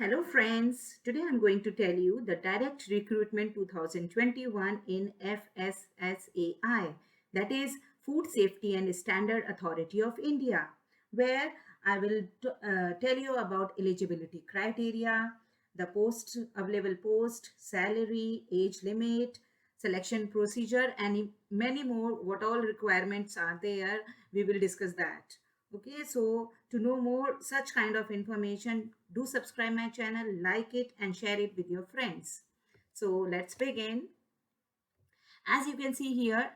Hello, friends. Today I'm going to tell you the Direct Recruitment 2021 in FSSAI, that is Food Safety and Standard Authority of India, where I will tell you about eligibility criteria, the post available post, salary, age limit, selection procedure, and many more. What all requirements are there, we will discuss that. Okay, so to know more such kind of information, do subscribe my channel, like it, and share it with your friends. So let's begin. As you can see here,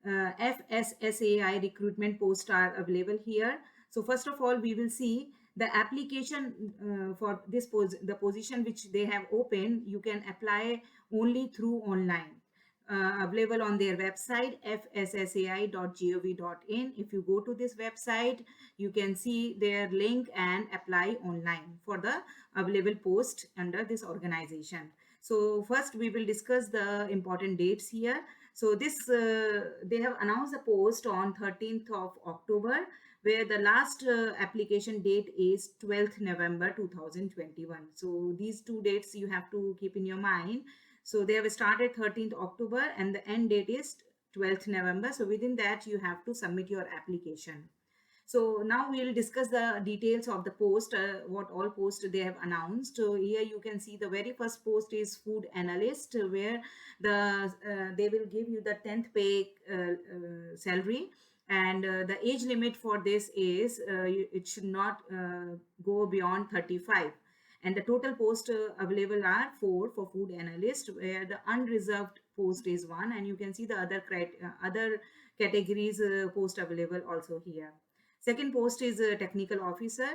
FSSAI recruitment posts are available here. So first of all, we will see the application for the position which they have opened. You can apply only through online. Available on their website fssai.gov.in. If you go to this website, you can see their link and apply online for the available post under this organization. So first we will discuss the important dates here. So this they have announced the post on 13th of October, where the last application date is 12th November 2021. So these two dates you have to keep in your mind. So they have started 13th October and the end date is 12th November. So within that you have to submit your application. So now we'll discuss the details of the post, what all posts they have announced. So here you can see the very first post is food analyst, where they will give you the 10th pay salary, and the age limit for this is it should not go beyond 35. And the total posts available are four for food analyst, where the unreserved post is one, and you can see the other categories post available also here. Second post is a technical officer.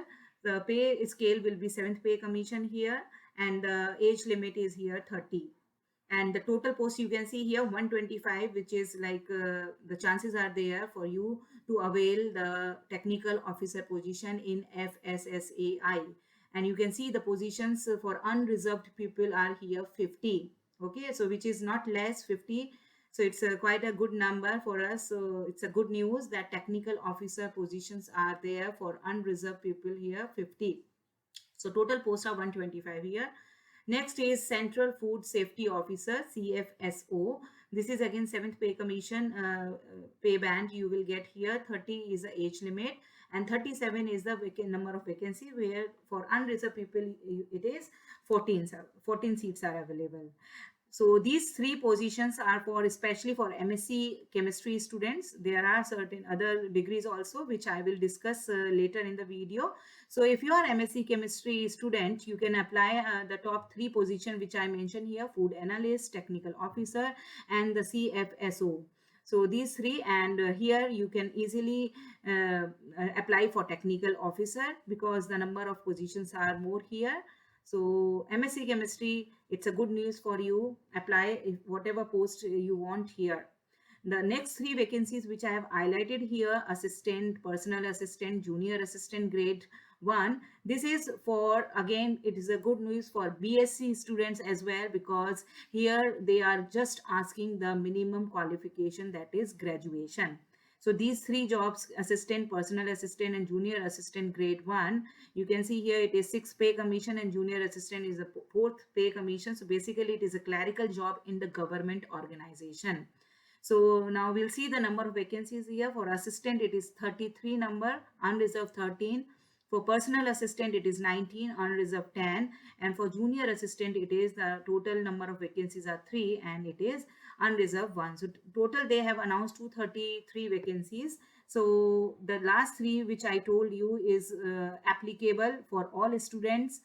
The pay scale will be seventh pay commission here, and the age limit is here 30. And the total post you can see here 125, which is like the chances are there for you to avail the technical officer position in FSSAI. And you can see the positions for unreserved people are here 50. Okay, so which is not less 50. So it's quite a good number for us. So it's a good news that technical officer positions are there for unreserved people here 50. So total posts are 125 here. Next is Central Food Safety Officer, CFSO. This is again seventh pay commission pay band you will get here. 30 is the age limit and 37 is the number of vacancy, where for unreserved people it is 14 seats are available. So these three positions are for especially for MSc chemistry students. There are certain other degrees also which I will discuss later in the video. So if you are MSc chemistry student, you can apply the top three position which I mentioned here: food analyst, technical officer, and the CFSO. So these three, and here you can easily apply for technical officer because the number of positions are more here. So MSc chemistry, it's a good news for you. Apply whatever post you want here. The next three vacancies which I have highlighted here: assistant, personal assistant, junior assistant grade 1. This is for, again, it is a good news for BSc students as well, because here they are just asking the minimum qualification, that is graduation. So these three jobs: assistant, personal assistant, and junior assistant grade 1, you can see here it is 6 pay commission and junior assistant is a 4th pay commission. So basically it is a clerical job in the government organization. So now we'll see the number of vacancies here. For assistant it is 33 number, unreserved 13. For personal assistant it is 19, unreserved 10. And for junior assistant it is the total number of vacancies are 3 and it is unreserved 1. So total they have announced 233 vacancies. So the last three which I told you is applicable for all students.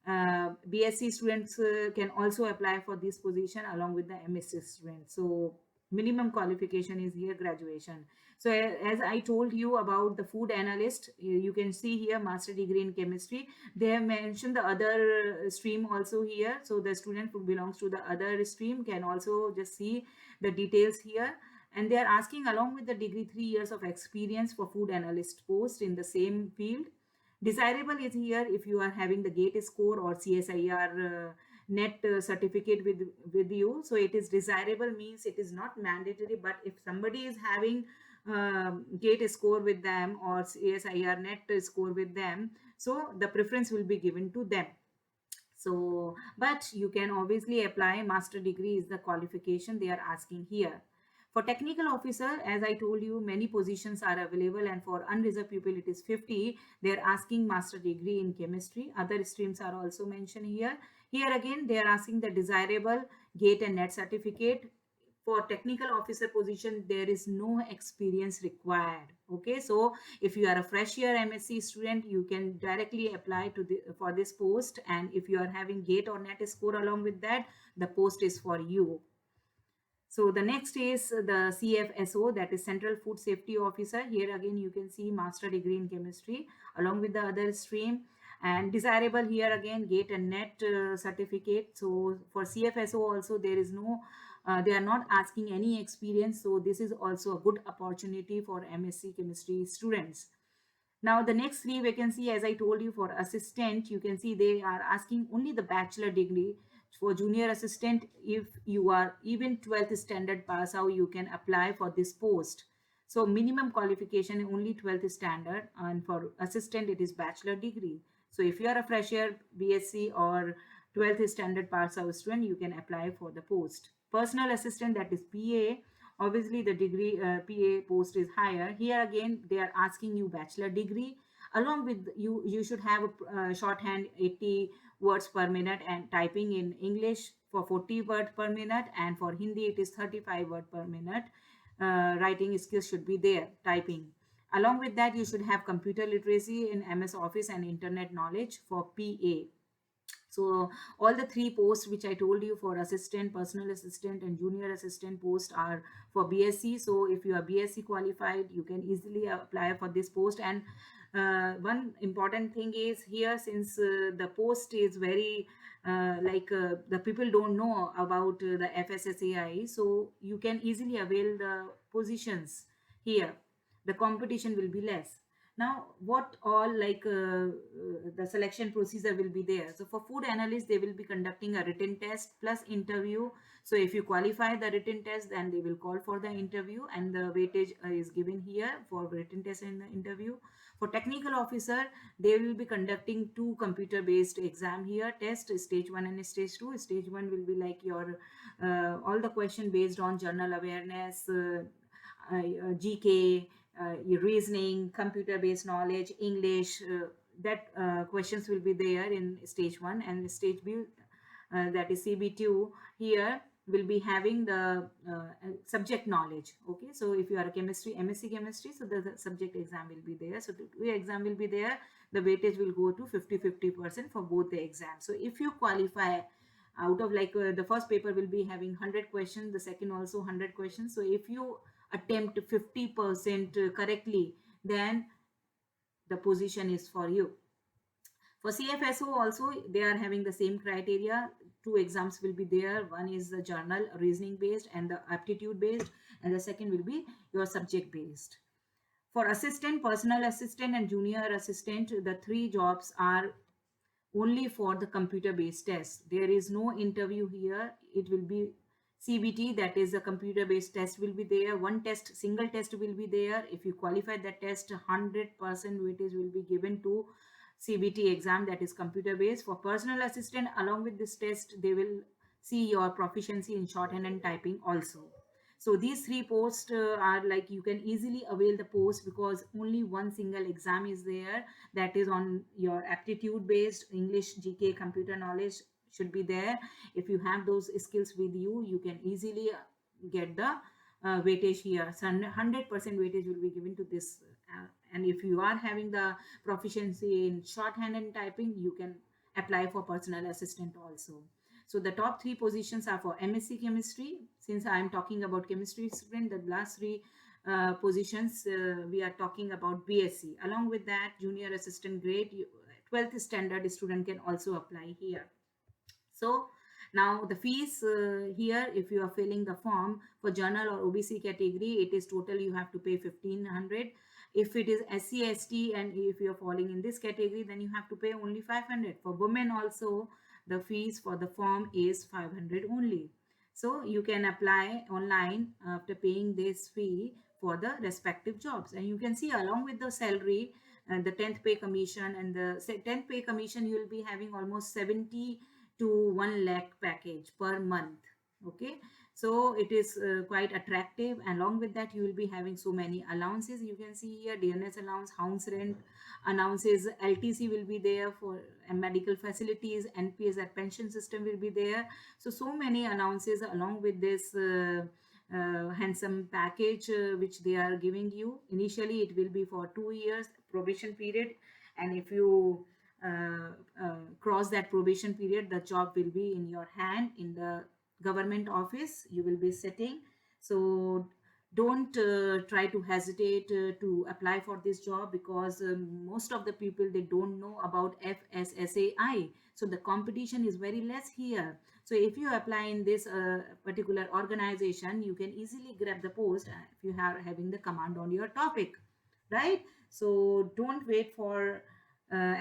BSc students can also apply for this position along with the MSc students. So minimum qualification is here graduation. So as I told you about the food analyst, you can see here master degree in chemistry. They have mentioned the other stream also here. So the student who belongs to the other stream can also just see the details here. And they are asking along with the degree 3 years of experience for food analyst post in the same field. Desirable is here if you are having the GATE score or CSIR net certificate with you. So it is desirable, means it is not mandatory, but if somebody is having GATE score with them or CSIR net score with them, so the preference will be given to them. So but you can obviously apply master degree is the qualification they are asking here. For technical officer, as I told you, many positions are available, and for unreserved people it is 50. They are asking master degree in chemistry. Other streams are also mentioned here. Here again they are asking the desirable gate and net certificate. For technical officer position there is no experience required. Okay, so if you are a fresh year MSc student, you can directly apply to the for this post, and if you are having gate or net score along with that, the post is for you. So the next is the CFSO, that is Central Food Safety Officer. Here again you can see master degree in chemistry along with the other stream, and desirable here again gate and net certificate. So for CFSO also there is no they are not asking any experience, so this is also a good opportunity for MSc chemistry students. Now the next three vacancy, as I told you, for assistant, you can see they are asking only the bachelor degree. For junior assistant, if you are even 12th standard pass out, you can apply for this post. So minimum qualification only 12th standard, and for assistant it is bachelor degree. So if you are a fresher, BSc or 12th standard pass out student, you can apply for the post. Personal assistant, that is PA, obviously the degree PA post is higher. Here again they are asking you bachelor degree. Along with you should have a shorthand 80 words per minute, and typing in English for 40 word per minute, and for Hindi it is 35 word per minute. Writing skills should be there, typing. Along with that you should have computer literacy in MS Office and internet knowledge for PA. So all the three posts which I told you for assistant, personal assistant, and junior assistant post are for BSc. So if you are BSc qualified, you can easily apply for this post. And one important thing is here, since the post is very the people don't know about the FSSAI, so you can easily avail the positions here. The competition will be less. Now what all the selection procedure will be there. So for food analyst they will be conducting a written test plus interview. So if you qualify the written test, then they will call for the interview, and the weightage is given here for written test and the interview. For technical officer, they will be conducting two computer based exam here, test stage 1 and stage 2. Stage 1 will be like your all the question based on general awareness, GK, your reasoning, computer based knowledge, English. That questions will be there in stage 1, and stage B, that is CB2. Here will be having the subject knowledge. Okay, so if you are a chemistry, MSc chemistry, so the subject exam will be there. So two exam will be there. The weightage will go to 50-50% for both the exams. So if you qualify out of the first paper will be having 100 questions, the second also 100 questions. So if you attempt 50% correctly, then the position is for you. For CFSO also they are having the same criteria. Two exams will be there. One is the journal reasoning based and the aptitude based, and the second will be your subject based. For assistant, personal assistant, and junior assistant, the three jobs are only for the computer based test. There is no interview here. It will be CBT, that is a computer based test will be there. One test, single test will be there. If you qualify that test, 100% weightage will be given to CBT exam, that is computer based. For personal assistant, along with this test, they will see your proficiency in shorthand and typing also. So these three posts are like you can easily avail the post because only one single exam is there, that is on your aptitude based. English, GK, computer knowledge should be there. If you have those skills with you, you can easily get the weightage here. So 100% weightage will be given to this. And if you are having the proficiency in shorthand and typing, you can apply for personal assistant also. So the top three positions are for MSc chemistry. Since I am talking about chemistry student, the last three positions we are talking about BSc. Along with that, junior assistant grade, 12th standard student can also apply here. So now the fees here, if you are filling the form for journal or OBC category, it is total you have to pay 1500. If it is SC, ST, and if you are falling in this category, then you have to pay only 500. For women also, the fees for the form is 500 only. So you can apply online after paying this fee for the respective jobs. And you can see along with the salary and the 10th pay commission, and the 10th pay commission, you will be having almost 70 to 1 lakh package per month. Okay, so it is quite attractive, and along with that you will be having so many allowances. You can see here DNS allowance, house rent allowances, LTC will be there for medical facilities, NPS, that pension system will be there. So many allowances along with this handsome package which they are giving you. Initially it will be for 2 years probation period, and if you cross that probation period, the job will be in your hand in the government office you will be sitting. So don't try to hesitate to apply for this job, because most of the people, they don't know about FSSAI, so the competition is very less here. So if you apply in this particular organization, you can easily grab the post if you are having the command on your topic, right? So don't wait for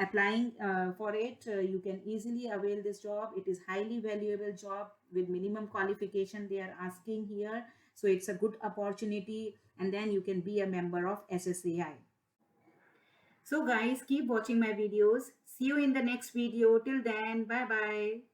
applying for it. You can easily avail this job. It is highly valuable job with minimum qualification they are asking here. So it's a good opportunity, and then you can be a member of SSAI. So guys, keep watching my videos. See you in the next video. Till then, bye bye.